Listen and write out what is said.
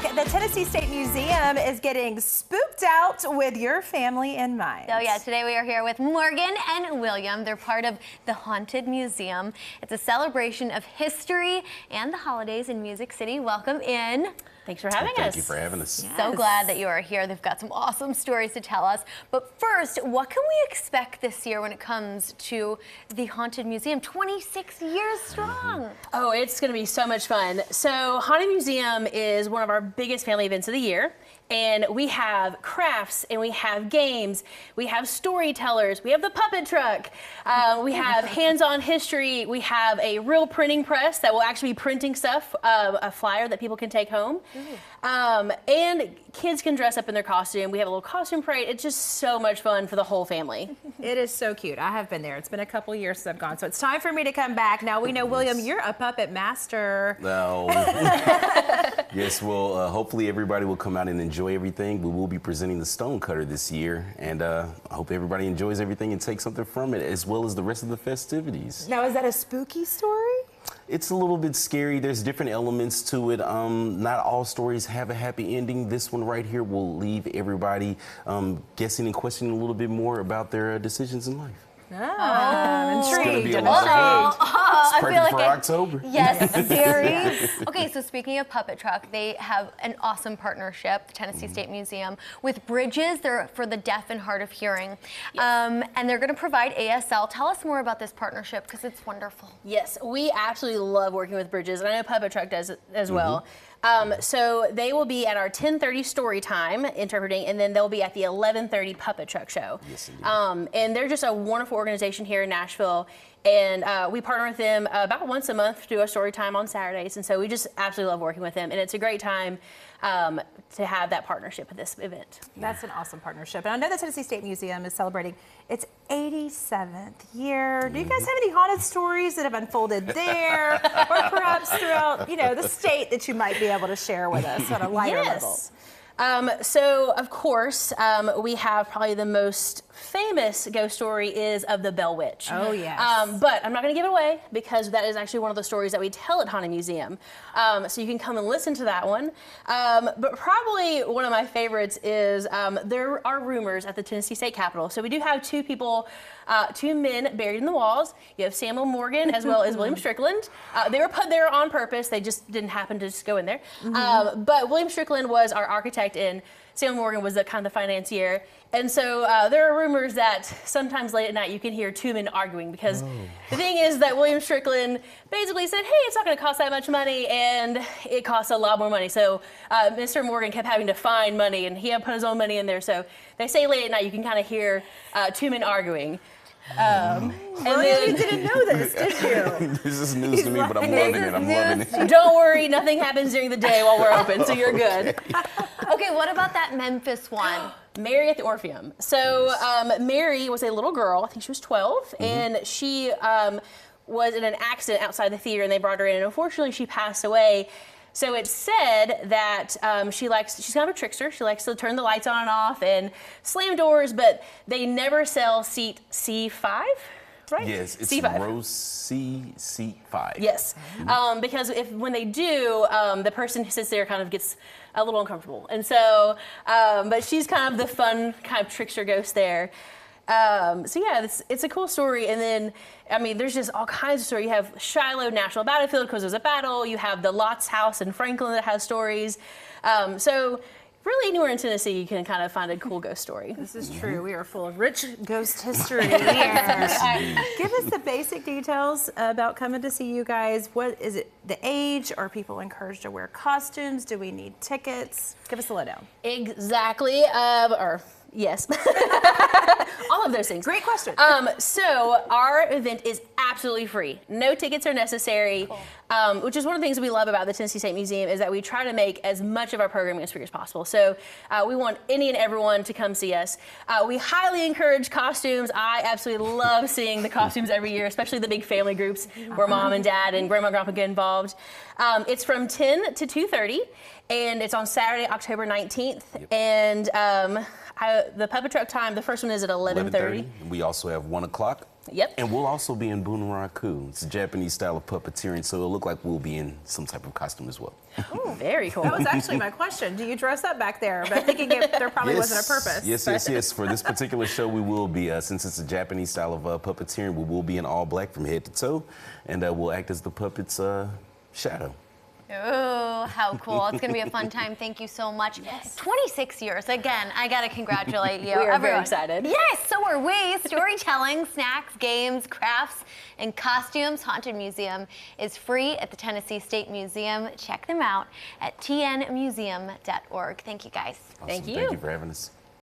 back. The Tennessee State Museum is getting spooked out with your family in mind. Oh yeah, today we are here with Morgan and William. They're part of the Haunted Museum. It's a celebration of history and the holidays in Music City. Welcome in. Thanks for having us. Thank you for having us. Yes. So glad that you are here. They've got some awesome stories to tell us. But first, what can we expect this year when it comes to the Haunted Museum? 26 years strong. Oh, it's going to be so much fun. So Haunted Museum is one of our biggest family events of the year. And we have crafts, and we have games, we have storytellers, we have the puppet truck, we have hands-on history, we have a real printing press that will actually be printing stuff, a flyer that people can take home. And kids can dress up in their costume. We have a little costume parade. It's just so much fun for the whole family. It is so cute. I have been there. It's been a couple years since I've gone, so it's time for me to come back. Now, we know, William, you're a puppet master. No. Yes, well, hopefully everybody will come out and enjoy everything. We will be presenting the stone cutter this year, and I hope everybody enjoys everything and takes something from it, as well as the rest of the festivities. Now, is that a spooky story? It's a little bit scary. There's different elements to it. Not all stories have a happy ending. This one right here will leave everybody guessing and questioning a little bit more about their decisions in life. I'm intrigued. It's gonna be a lot of fun. It's perfect for October. Yes, very. Okay, so speaking of Puppet Truck, they have an awesome partnership, the Tennessee State Museum, with Bridges. They're for the deaf and hard of hearing. Yes. And they're going to provide ASL. Tell us more about this partnership, because it's wonderful. Yes, we absolutely love working with Bridges, and I know Puppet Truck does as well. So they will be at our 10:30 Storytime interpreting, and then they'll be at the 11:30 Puppet Truck show. Yes, indeed. And they're just a wonderful organization here in Nashville, and we partner with them about once a month to do a story time on Saturdays, and so we just absolutely love working with them, and it's a great time to have that partnership at this event. That's an awesome partnership. And I know the Tennessee State Museum is celebrating its 87th year. Do you guys have any haunted stories that have unfolded there, or perhaps throughout, the state that you might be able to share with us on a lighter level? So, of course, we have probably the most famous ghost story is of the Bell Witch. Oh, yes. But I'm not going to give it away, because that is actually one of the stories that we tell at Haunted Museum. So you can come and listen to that one. But probably one of my favorites is there are rumors at the Tennessee State Capitol. So we do have two men buried in the walls. You have Samuel Morgan as well as William Strickland. They were put there on purpose. They just didn't happen to just go in there. But William Strickland was our architect, and Samuel Morgan was the financier. And so there are rumors that sometimes late at night you can hear two men arguing, because the thing is that William Strickland basically said, hey, it's not going to cost that much money, and it costs a lot more money. So Mr. Morgan kept having to find money, and he had put his own money in there. So they say late at night you can kind of hear two men arguing. Well, you didn't know this, did you? This is news to me, but I'm loving it. I'm loving it. Don't worry, nothing happens during the day while we're open, so you're good. Okay, what about that Memphis one? Mary at the Orpheum. So Mary was a little girl. I think she was 12, and she was in an accident outside the theater, and they brought her in, and unfortunately she passed away. So it's said that she's kind of a trickster. She likes to turn the lights on and off and slam doors, but they never sell seat C5, right? Yes, it's C5. row C, seat 5. Yes, because when they do, the person who sits there kind of gets a little uncomfortable. And so, but she's kind of the fun kind of trickster ghost there. So yeah, it's a cool story. And then, there's just all kinds of stories. You have Shiloh National Battlefield, because there's a battle. You have the Lott's house in Franklin that has stories. So really anywhere in Tennessee you can kind of find a cool ghost story. This is true. We are full of rich ghost history here. Give us the basic details about coming to see you guys. What is it? The age? Are people encouraged to wear costumes? Do we need tickets? Give us a lowdown. Exactly. Yes. All of those things. Great question. So our event is absolutely free. No tickets are necessary, which is one of the things we love about the Tennessee State Museum, is that we try to make as much of our programming as free as possible. So we want any and everyone to come see us. We highly encourage costumes. I absolutely love seeing the costumes every year, especially the big family groups where mom and dad and grandma and grandpa get involved. It's from 10 to 2:30, and it's on Saturday, October 19th. Yep. And the puppet truck time, the first one is at 11:30. We also have 1 o'clock Yep. And we'll also be in Bunraku. It's a Japanese style of puppeteering, so it'll look like we'll be in some type of costume as well. Oh, very cool. That was actually my question. Do you dress up back there? But thinking there probably wasn't a purpose. Yes. For this particular show, we will be, since it's a Japanese style of puppeteering, we will be in all black from head to toe, and we'll act as the puppet's shadow. Oh, how cool. It's going to be a fun time. Thank you so much. Yes. 26 years. Again, I got to congratulate you. We are very excited. Yes, so are we. Storytelling, snacks, games, crafts, and costumes. Haunted Museum is free at the Tennessee State Museum. Check them out at tnmuseum.org. Thank you, guys. Awesome. Thank you. Thank you for having us.